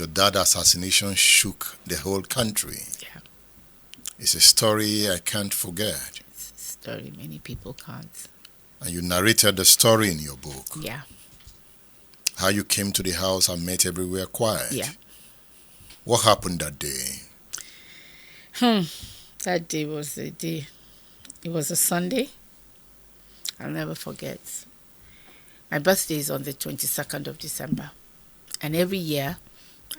Your dad assassination shook the whole country. Yeah. It's a story I can't forget. It's a story many people can't. And you narrated the story in your book. Yeah. How you came to the house and met everywhere quiet. Yeah. What happened that day? That day was the day. It was a Sunday. I'll never forget. My birthday is on the 22nd of December. And every year,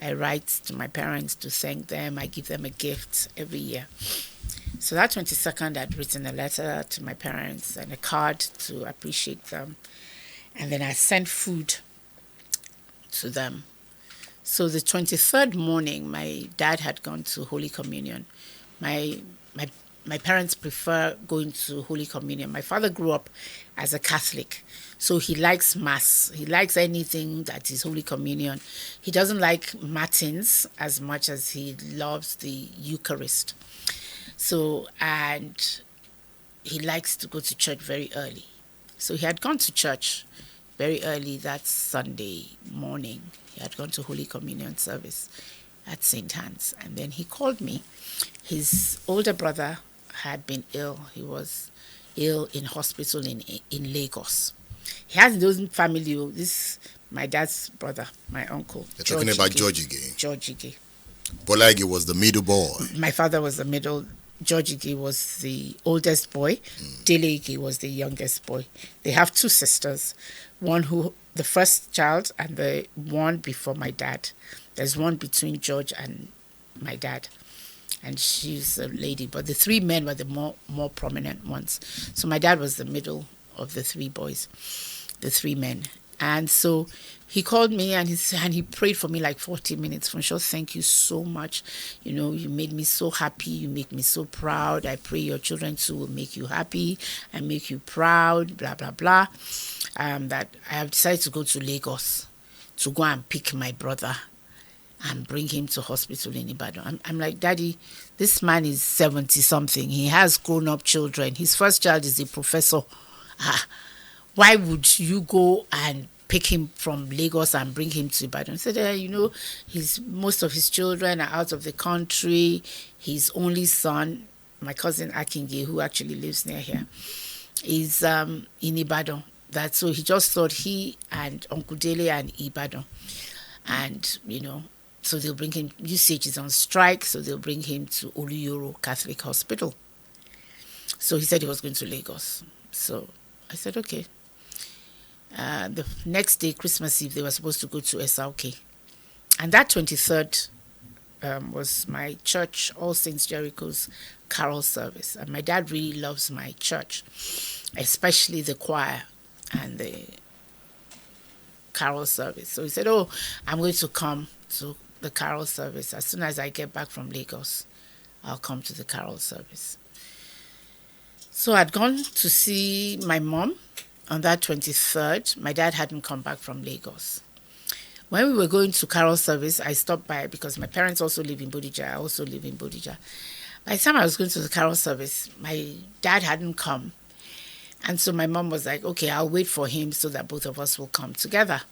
I write to my parents to thank them. I give them a gift every year. So that 22nd, I'd written a letter to my parents and a card to appreciate them. And then I sent food to them. So the 23rd morning, my dad had gone to Holy Communion. My parents prefer going to Holy Communion. My father grew up as a Catholic, so he likes Mass. He likes anything that is Holy Communion. He doesn't like Matins as much as he loves the Eucharist. So, and he likes to go to church very early. So he had gone to church very early that Sunday morning. He had gone to Holy Communion service at St. Anne's. And then he called me. His older brother had been ill. He was ill in hospital in Lagos. He has his own family. This my dad's brother, my uncle. You're talking about George Ige. George Ige. Bola Ige was the middle boy. My father was the middle. George Ige was the oldest boy. Dele Ige was the youngest boy. They have two sisters. One who, the first child, and the one before my dad. There's one between George and my dad. And she's a lady. But the three men were the more prominent ones. So my dad was the middle of the three boys, the three men. And so he called me and he prayed for me like 40 minutes. Funsho, thank you so much. You know, you made me so happy. You make me so proud. I pray your children too will make you happy and make you proud, blah, blah, blah. That I have decided to go to Lagos to go and pick my brother and bring him to hospital in Ibadan. I'm like, Daddy, this man is 70-something. He has grown-up children. His first child is a professor. Why would you go and pick him from Lagos and bring him to Ibadan? He said, you know, most of his children are out of the country. His only son, my cousin Akinge, who actually lives near here, is in Ibadan. So he just thought he and Uncle Dele and Ibadan. And, you know, so they'll bring him, UCH is on strike, so they'll bring him to Oluyoro Catholic Hospital. So he said he was going to Lagos. So I said, okay. The next day, Christmas Eve, they were supposed to go to SRK. And that 23rd was my church, All Saints Jericho's carol service. And my dad really loves my church, especially the choir and the carol service. So he said, oh, I'm going to come to the carol service. As soon as I get back from Lagos, I'll come to the carol service. So I'd gone to see my mom on that 23rd. My dad hadn't come back from Lagos. When we were going to carol service, I stopped by because my parents also live in Bodija. I also live in Bodija. By the time I was going to the carol service, my dad hadn't come. And so my mom was like, okay, I'll wait for him so that both of us will come together.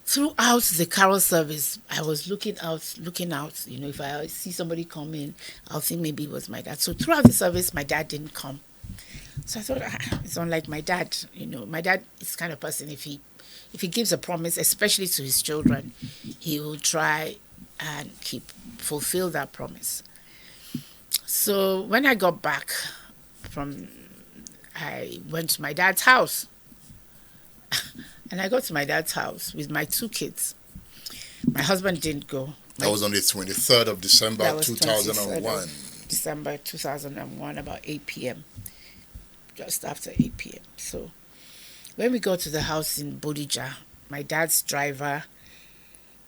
Throughout the carol service, I was looking out. You know, if I see somebody come in, I'll think maybe it was my dad. So throughout the service, my dad didn't come. So I thought, it's unlike my dad. You know, my dad is the kind of person, if he gives a promise, especially to his children, he will try and fulfill that promise. So when I got back I went to my dad's house. And I got to my dad's house with my two kids. My husband didn't go. That was on the 23rd of December, 2001. December 2001, about 8 p.m. Just after 8 p.m. So when we got to the house in Bodija, my dad's driver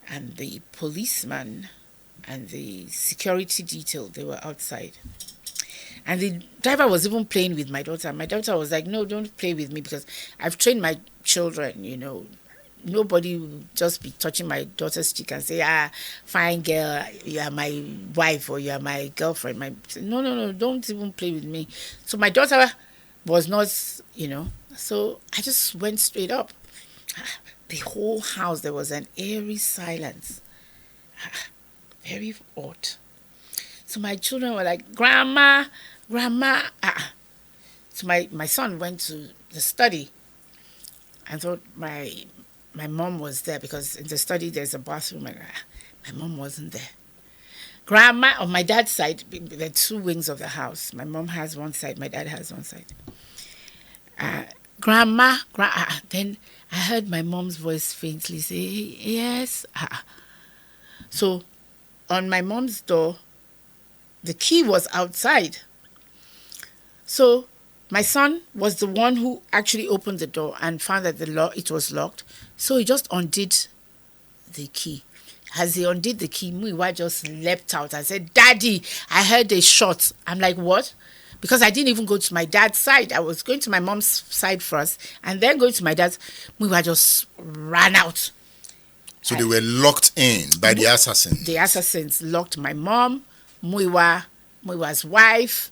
and the policeman and the security detail, they were outside. And the driver was even playing with my daughter. My daughter was like, no, don't play with me because I've trained my children, you know. Nobody will just be touching my daughter's cheek and say, fine girl, you are my wife or you are my girlfriend. No, don't even play with me. So my daughter was not, you know. So I just went straight up. The whole house, there was an eerie silence. Very odd. So my children were like, Grandma, Grandma. So my son went to the study and thought my mom was there, because in the study there's a bathroom, and my mom wasn't there. Grandma, on my dad's side, there are two wings of the house. My mom has one side, my dad has one side. Grandma, then I heard my mom's voice faintly say, yes. So on my mom's door, the key was outside. So my son was the one who actually opened the door and found that it was locked. So he just undid the key. As he undid the key, Muiwa just leapt out and said, Daddy, I heard a shot. I'm like, what? Because I didn't even go to my dad's side. I was going to my mom's side first and then going to my dad's. Muiwa just ran out. So they were locked in by the assassins. The assassins locked my mom, Muiwa's wife,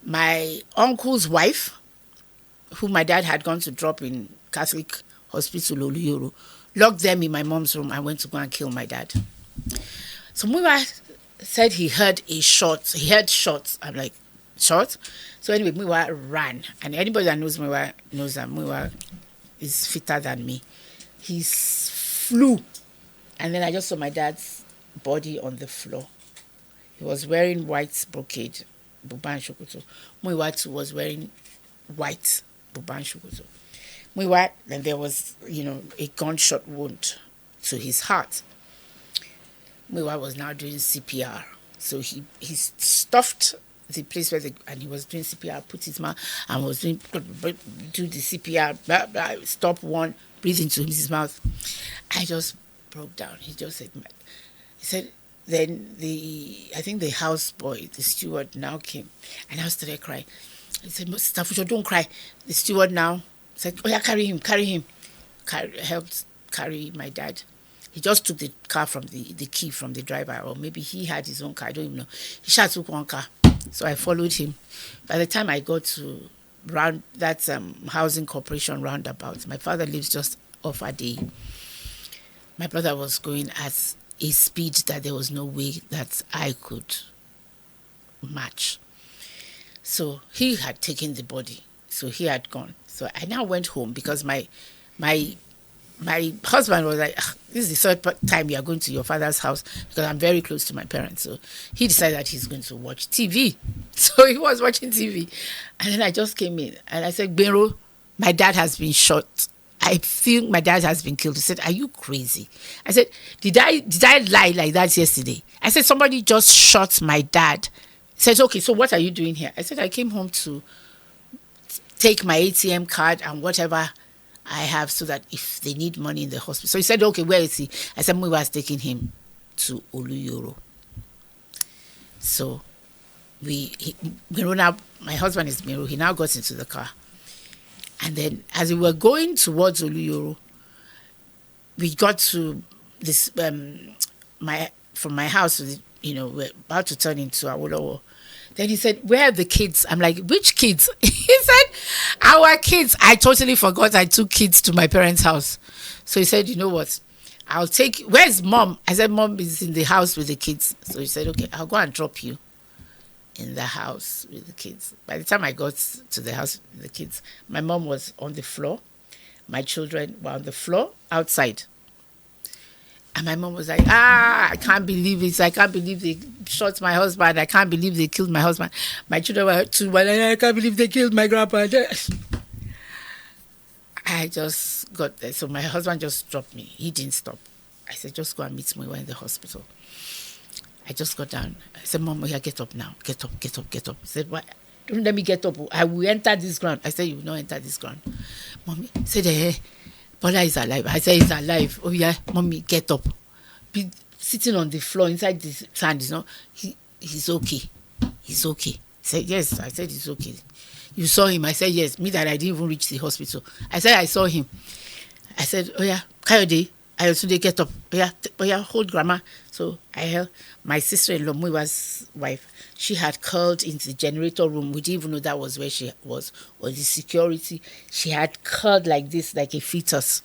my uncle's wife, who my dad had gone to drop in Catholic Hospital Oluyoro, locked them in my mom's room and went to go and kill my dad. So Muiwa said he heard a shot. He heard shots. I'm like, shots? So anyway, Muiwa ran. And anybody that knows Muiwa knows that Muiwa is fitter than me. He flew. And then I just saw my dad's body on the floor. He was wearing white brocade, buba and shokoto. Muiwa too was wearing white buba and shokoto. Muiwa, then there was, a gunshot wound to his heart. Muiwa was now doing CPR. So he stuffed the place where and he was doing CPR, put his mouth and was do the CPR, blah, blah, stop one, breathe into his mouth. I just broke down. He just said, then I think the houseboy, the steward now came, and I started crying. He said, Sister Funsho, don't cry. The steward now said, oh yeah, carry him. Helped carry my dad. He just took the car from the key from the driver, or maybe he had his own car, I don't even know. He just took one car. So I followed him. By the time I got to that housing corporation roundabout, my father lives just off Ade. My brother was going at a speed that there was no way that I could match. So he had taken the body. So he had gone. So I now went home because my husband was like, this is the third time you are going to your father's house, because I'm very close to my parents. So he decided that he's going to watch TV. So he was watching TV. And then I just came in and I said, Bero, my dad has been shot. I think my dad has been killed. He said, are you crazy? I said, did I lie like that yesterday? I said, somebody just shot my dad. He said, okay, so what are you doing here? I said, I came home to take my ATM card and whatever I have so that if they need money in the hospital. So he said, okay, where is he? I said, we was taking him to Oluyoro. So now, my husband is Miro. He now got into the car. And then as we were going towards Oluyoro, we got to this, from my house, we're about to turn into Awolowo. Then he said, where are the kids? I'm like, which kids? He said, our kids. I totally forgot I took kids to my parents' house. So he said, you know what? Where's mom? I said, mom is in the house with the kids. So he said, okay, I'll go and drop you in the house with the kids. By the time I got to the house with the kids, my mom was on the floor. My children were on the floor outside. And my mom was like, I can't believe it. I can't believe they shot my husband. I can't believe they killed my husband. My children were too, but I can't believe they killed my grandpa. I just got there. So my husband just dropped me. He didn't stop. I said, just go and meet me. We're in the hospital. I just got down. I said, Mom, yeah, get up now. Get up. He said, what? Don't let me get up. I will enter this ground. I said, you will not enter this ground. Mommy said, Bola is alive. I said, he's alive. Oh yeah, Mommy, get up. Be sitting on the floor inside the sand. He's okay. He's okay. He said, yes. I said, he's okay. You saw him? I said, yes. Me that I didn't even reach the hospital. I said, I saw him. I said, oh yeah, Kayode, Ayotunde, get up. Oh yeah, hold grandma. So I held my sister-in-law, Muiwa's wife. She had curled into the generator room. We didn't even know that was where she was, or the security. She had curled like this, like a fetus.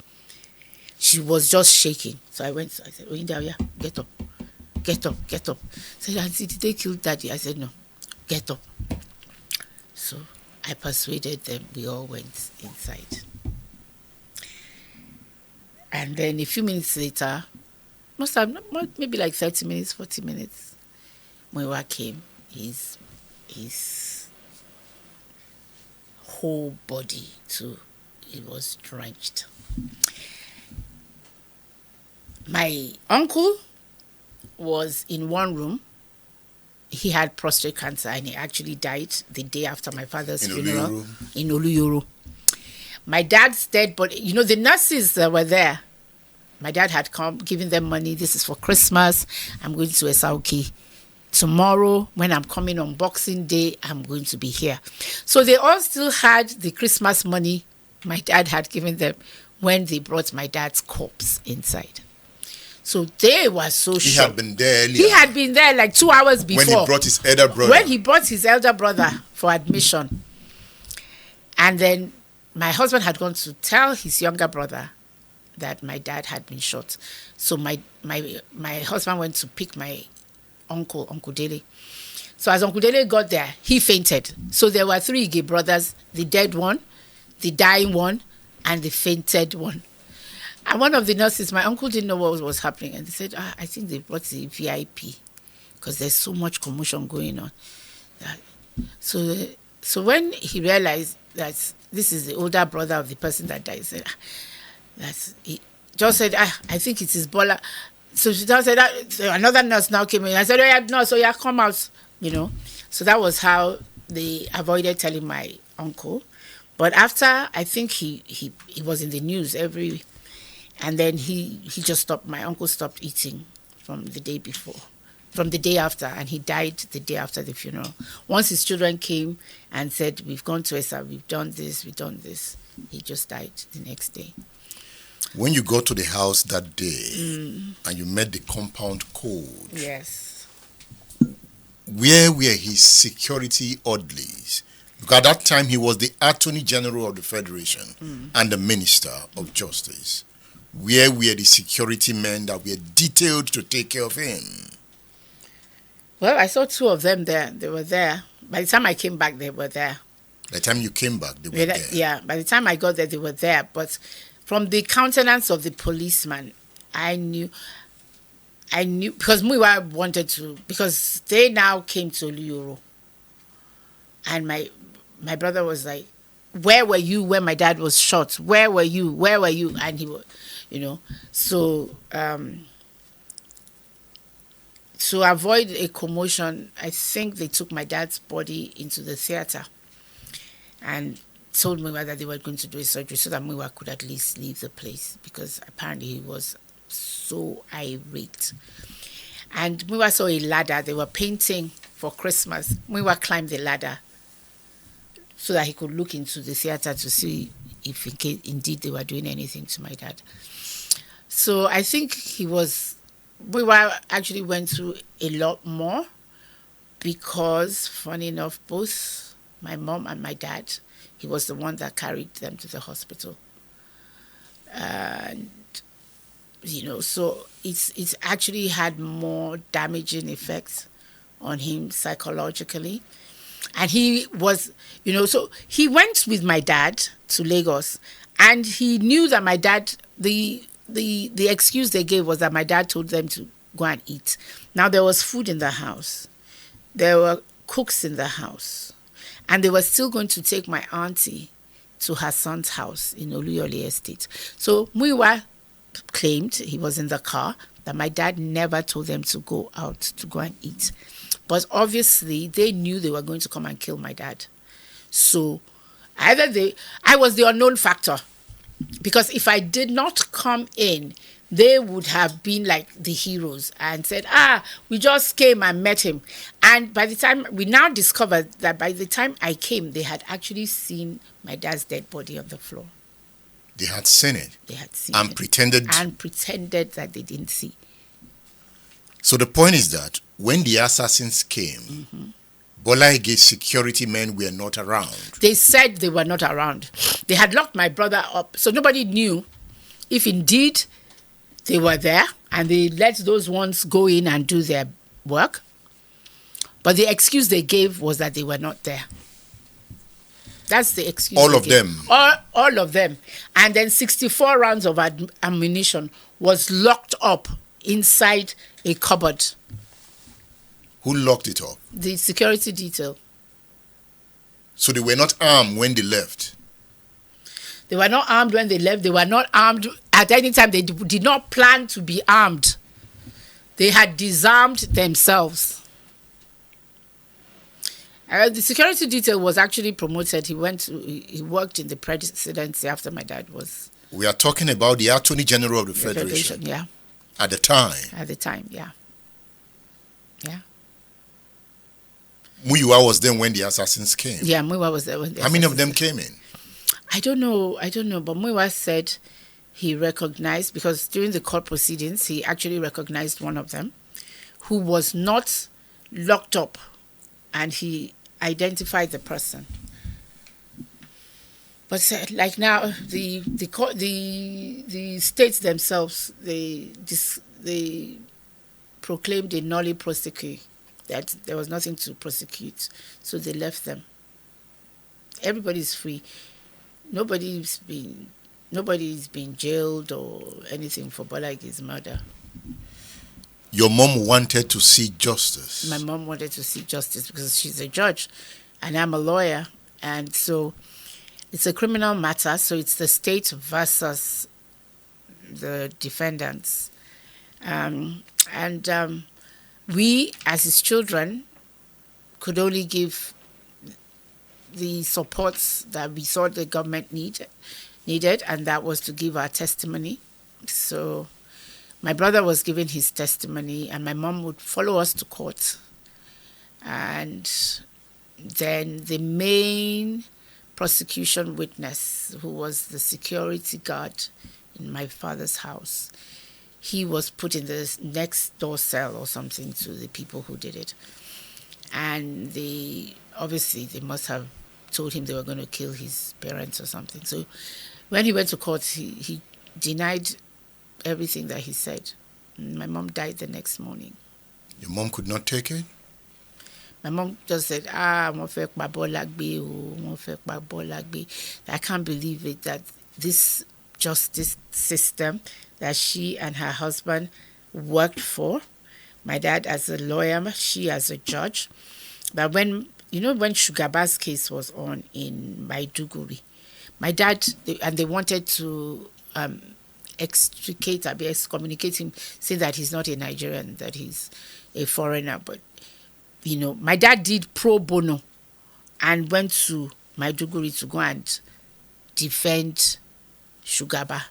She was just shaking. So I said, oh yeah, get up. get up, get up. Said, Auntie, did they kill Daddy? I said, no, get up. So I persuaded them. We all went inside. And then a few minutes later, maybe like 30 minutes, 40 minutes, Muiwa came. His whole body too, it was drenched. My uncle was in one room. He had prostate cancer and he actually died the day after my father's funeral in Oluyoro. My dad's dead, but the nurses that were there, my dad had come, giving them money. This is for Christmas. I'm going to Esauki. Tomorrow, when I'm coming on Boxing Day, I'm going to be here. So they all still had the Christmas money my dad had given them when they brought my dad's corpse inside. So they were so shocked. He had been there earlier. He had been there like 2 hours before. When he brought his elder brother. When he brought his elder brother for admission. And then my husband had gone to tell his younger brother that my dad had been shot. So my husband went to pick my Uncle Dele. So as Uncle Dele got there, he fainted. So there were 3 Ige brothers, the dead one, the dying one, and the fainted one. And one of the nurses, my uncle didn't know what was happening. And they said, I think they brought the VIP because there's so much commotion going on. So when he realized that this is the older brother of the person that died, he just said, I think it is Bola. So she just said that. So another nurse now came in. I said, oh yeah, no, so yeah, come out, So that was how they avoided telling my uncle. But after, I think he was in the news and then he just stopped. My uncle stopped eating from the day after, and he died the day after the funeral. Once his children came and said, we've gone to Esa, we've done this, he just died the next day. When you got to the house that day and you met the compound code, yes, where were his security orderlies? Because at that time he was the Attorney General of the Federation and the Minister of Justice. Where were the security men that were detailed to take care of him? Well, I saw 2 of them there. They were there. By the time I came back, they were there. By the time you came back, they were there? Yeah, by the time I got there, they were there. But from the countenance of the policeman, I knew because Muiwa wanted to, because they now came to Oluyoro. And my brother was like, where were you when my dad was shot? Where were you? And he was, so to avoid a commotion, I think they took my dad's body into the theater and told Muiwa that they were going to do a surgery so that Muiwa could at least leave the place, because apparently he was so irate. And Muiwa saw a ladder. They were painting for Christmas. Muiwa climbed the ladder so that he could look into the theater to see if indeed they were doing anything to my dad. So I think Muiwa actually went through a lot more, because funny enough, both my mom and my dad, he was the one that carried them to the hospital. And, so it's actually had more damaging effects on him psychologically. And he was, so he went with my dad to Lagos, and he knew that my dad, the excuse they gave was that my dad told them to go and eat. Now, there was food in the house. There were cooks in the house. And they were still going to take my auntie to her son's house in Oluyole Estate. So Muiwa claimed, he was in the car, that my dad never told them to go out to go and eat. But obviously, they knew they were going to come and kill my dad. So I was the unknown factor. Because if I did not come in, they would have been like the heroes and said, we just came and met him. And by the time, we now discovered that by the time I came, they had actually seen my dad's dead body on the floor. They had seen it? They had seen and it. Pretended that they didn't see. So the point is that when the assassins came, Bola Ige's security men were not around. They said they were not around. They had locked my brother up, so nobody knew if indeed They were there, and they let those ones go in and do their work. But the excuse they gave was that they were not there. That's the excuse. All of them. All of them. And then 64 rounds of ammunition was locked up inside a cupboard. Who locked it up? The security detail. So they were not armed when they left. They were not armed when they left. They were not armed at any time. They did not plan to be armed. They had disarmed themselves. The security detail was actually promoted. He worked in the presidency after my dad was. We are talking about the Attorney General of the Federation. Yeah. At the time. At the time, yeah. Yeah. Muyiwa was there when the assassins came. Yeah, Muyiwa was there when the How many of them came in? I don't know. But Muyiwa said he recognized, because during the court proceedings, he actually recognized one of them who was not locked up, and he identified the person. But like now, the states themselves, they proclaimed a nolle prosequi, that there was nothing to prosecute, so they left them. Everybody's free. Nobody's been jailed or anything for Bola Ige's murder. Your mom wanted to see justice. My mom wanted to see justice because she's a judge and I'm a lawyer. And so it's a criminal matter. So it's the state versus the defendants. We, as his children, could only give the supports that we saw the government needed, and that was to give our testimony. So my brother was giving his testimony, and my mom would follow us to court. And then the main prosecution witness, who was the security guard in my father's house, he was put in the next door cell or something to the people who did it. And obviously they must have told him they were going to kill his parents or something. So when he went to court, he denied everything that he said. My mom died the next morning. Your mom could not take it? My mom just said, I can't believe it, that this justice system that she and her husband worked for, my dad as a lawyer, she as a judge, that when Sugarba's case was on in Maiduguri, my dad, they wanted to excommunicate him, say that he's not a Nigerian, that he's a foreigner. But, my dad did pro bono and went to Maiduguri to go and defend Sugaba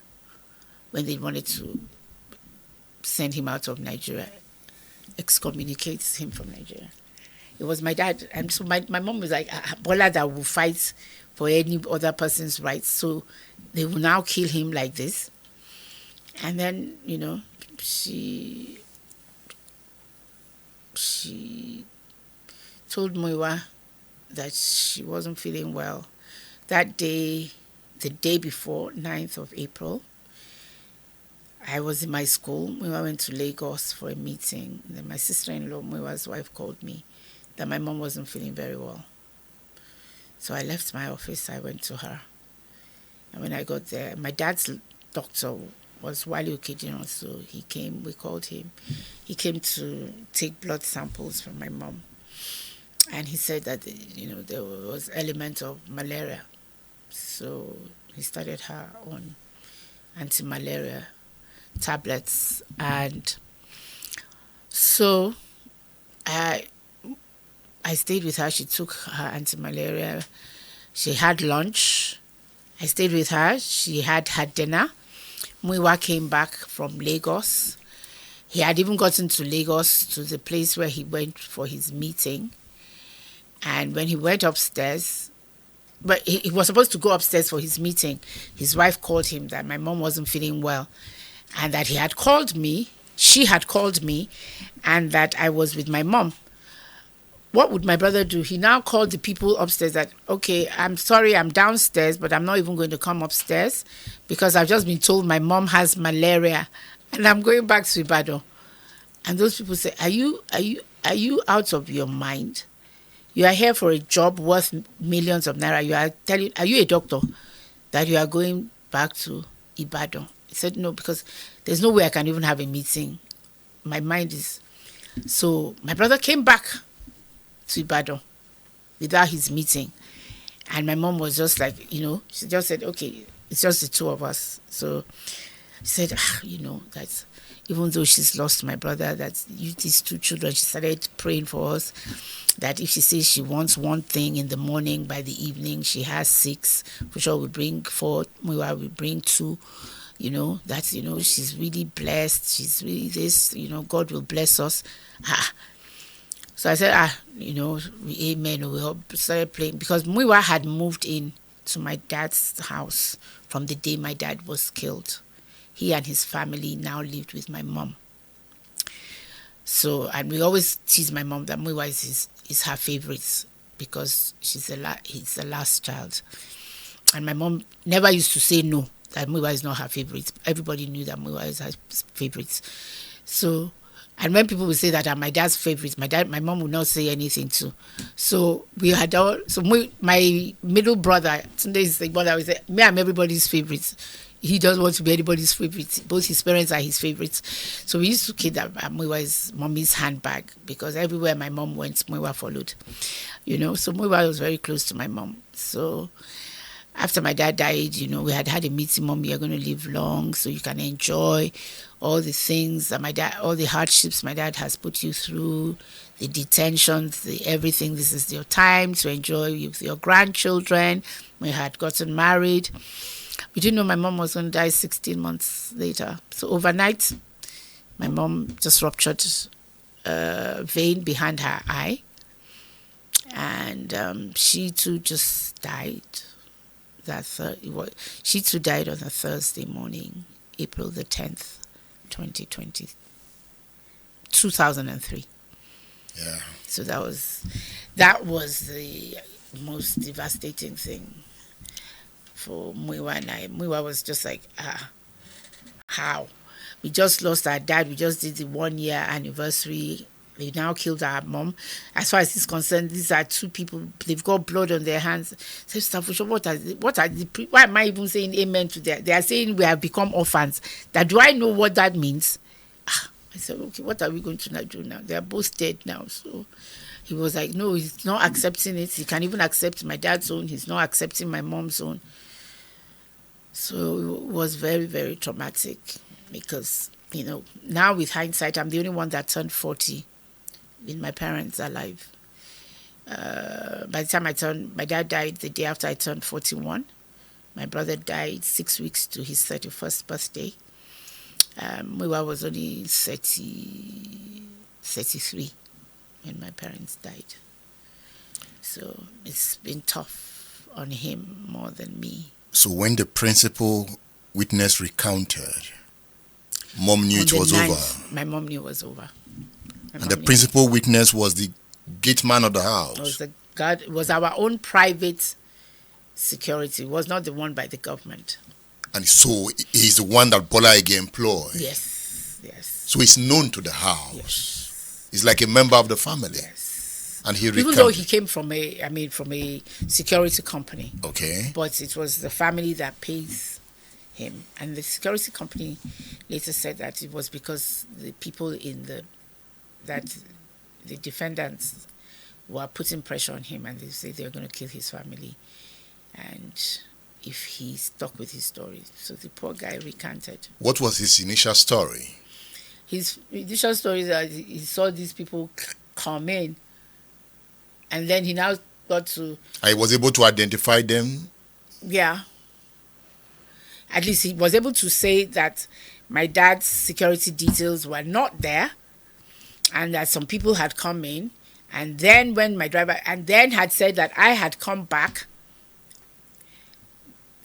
when they wanted to send him out of Nigeria, excommunicate him from Nigeria. It was my dad. And so my mom was like, Bola that will fight for any other person's rights. So they will now kill him like this. And then, she told Muyiwa that she wasn't feeling well. That day, the day before, 9th of April, I was in my school. Muyiwa went to Lagos for a meeting. Then my sister-in-law, Muyiwa's wife, called me that my mom wasn't feeling very well. So I left my office. I went to her. And when I got there, my dad's doctor was Wale Okedino, so he came. We called him. He came to take blood samples from my mom. And he said that, there was element of malaria. So he started her on anti-malaria tablets. And so I stayed with her. She took her anti-malaria. She had lunch. I stayed with her. She had her dinner. Muyiwa came back from Lagos. He had even gotten to Lagos, to the place where he went for his meeting. And when he went upstairs, but he was supposed to go upstairs for his meeting, his wife called him that my mom wasn't feeling well and that he had called me, she had called me, and that I was with my mom. What would my brother do? He now called the people upstairs that, okay, I'm sorry, I'm downstairs, but I'm not even going to come upstairs because I've just been told my mom has malaria And I'm going back to Ibadan. And those people say, are you out of your mind? You are here for a job worth millions of naira. You are telling, are you a doctor that you are going back to Ibadan? He said, no, because there's no way I can even have a meeting. My mind is. So my brother came back to Ibadan without his meeting. And my mom was just like, she just said, okay, it's just the two of us. So she said, that even though she's lost my brother, that these two children, she started praying for us. That if she says she wants one thing in the morning, by the evening she has 6. For sure we bring 4, we will bring 2. She's really blessed. She's really this, God will bless us. So I said, amen. We all started praying because Muiwa had moved in to my dad's house from the day my dad was killed. He and his family now lived with my mom. So, and we always tease my mom that Muiwa is her favorite because he's the last child. And my mom never used to say no, that Muiwa is not her favorite. Everybody knew that Muiwa is her favorite. So, and when people would say that I'm my dad's favorite, my mom would not say anything too. So we had my middle brother, Tunde is the brother, we say, me, I'm everybody's favorite. He doesn't want to be anybody's favorite. Both his parents are his favorites. So we used to kid that Muiwa is mommy's handbag because everywhere my mom went, Muiwa followed. So Muiwa was very close to my mom. So after my dad died, we had a meeting, Mom, you're going to live long so you can enjoy all the things that all the hardships my dad has put you through, the detentions, everything. This is your time to enjoy with your grandchildren. We had gotten married. We didn't know my mom was going to die 16 months later. So overnight, my mom just ruptured a vein behind her eye. And she too just died. She too died on a Thursday morning, April the 10th, 2003. Yeah. So that was the most devastating thing for Muiwa and I. Muiwa was just like, how? We just lost our dad. We just did the 1-year anniversary. They now killed our mom. As far as it's concerned, these are two people. They've got blood on their hands. So, Funsho, why am I even saying amen to that? They are saying we have become orphans. Do I know what that means? I said, okay, what are we going to do now? They are both dead now. So he was like, no, he's not accepting it. He can't even accept my dad's own. He's not accepting my mom's own. So it was very, very traumatic because, now with hindsight, I'm the only one that turned 40 with my parents alive. By the time my dad died the day after I turned 41. My brother died 6 weeks to his 31st birthday. Muiwa was only 33 when my parents died. So it's been tough on him more than me. So when the principal witness recounted, Mom knew it was over. My mom knew it was over. And the principal witness was the gate man of the house. It was our own private security. It was not the one by the government. And so he's the one that Bola Ige employed. Yes. So he's known to the house. Yes. He's like a member of the family. Yes. And he even though he came from a security company. Okay. But it was the family that pays him. And the security company later said that it was because the people that the defendants were putting pressure on him, and they said they were going to kill his family. And if he stuck with his story. So the poor guy recanted. What was his initial story? His initial story is that he saw these people come in, and then he now got to... I was able to identify them? Yeah. At least he was able to say that my dad's security details were not there, and that some people had come in, and then when my driver... And then had said that I had come back...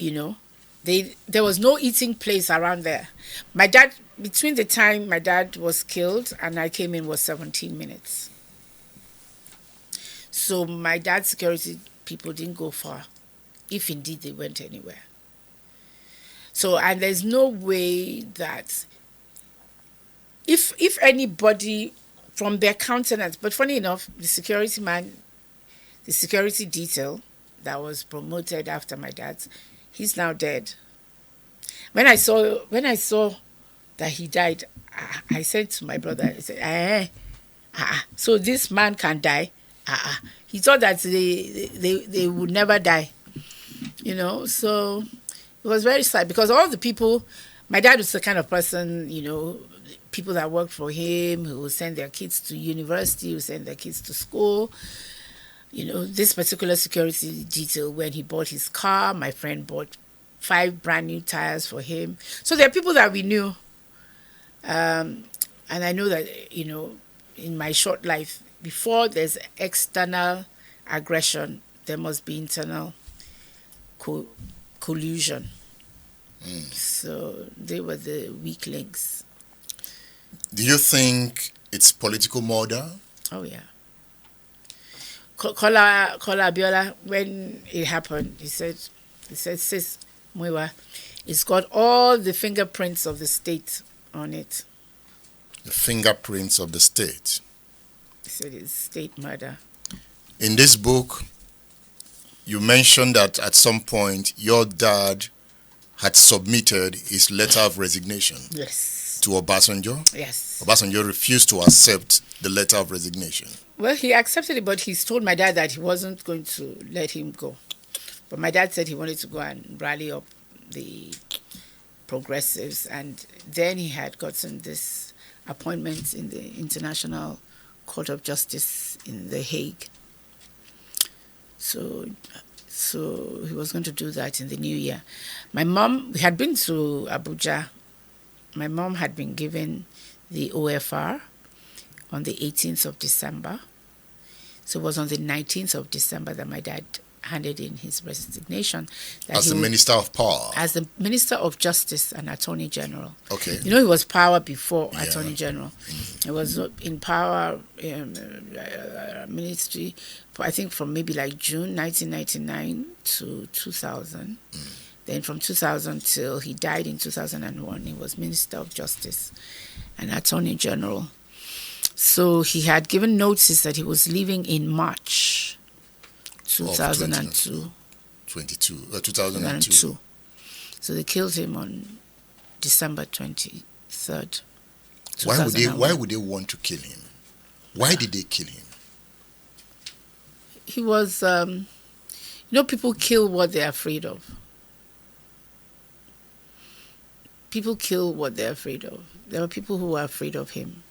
there was no eating place around there. My dad, between the time my dad was killed and I came in, was 17 minutes. So my dad's security people didn't go far, if indeed they went anywhere. So, and there's no way that if anybody from their countenance, but funny enough, the security man, the security detail that was promoted after my dad's, he's now dead. When I saw that he died, I said to my brother, I said, so this man can die? He thought that they would never die, you know. So it was very sad because all the people, my dad was the kind of person, you know, people that worked for him who would send their kids to university, who send their kids to school. You know, this particular security detail, when he bought his car, my friend bought 5 brand new tires for him. So there are people that we knew. And I know that, you know, in my short life, before there's external aggression, there must be internal collusion. So they were the weak links. Do you think it's political murder? Oh, yeah. Kola Abiola, when it happened, he said, Sis Muiwa, it's got all the fingerprints of the state on it. The fingerprints of the state. He said it's state murder. In this book, you mentioned that at some point your dad had submitted his letter of resignation. Yes. To Obasanjo? Yes. Obasanjo refused to accept the letter of resignation. Well, he accepted it, but he's told my dad that he wasn't going to let him go. But my dad said he wanted to go and rally up the progressives, and then he had gotten this appointment in the International Court of Justice in The Hague. So he was going to do that in the new year. My mom, we had been to Abuja. My mom had been given the OFR on the 18th of December. So it was on the 19th of December that my dad handed in his resignation. As the Minister of Power? As the Minister of Justice and Attorney General. Okay. You know, he was power before Attorney General. He was in power ministry, I think from maybe like June 1999 to 2000. Then from 2000 till he died in 2001, he was Minister of Justice and Attorney General. So he had given notice that he was leaving in March 2002. 2002. So they killed him on December 23rd. Why would they want to kill him? Why did they kill him? He was, you know, people kill what they're afraid of. People kill what they're afraid of. There were people who were afraid of him.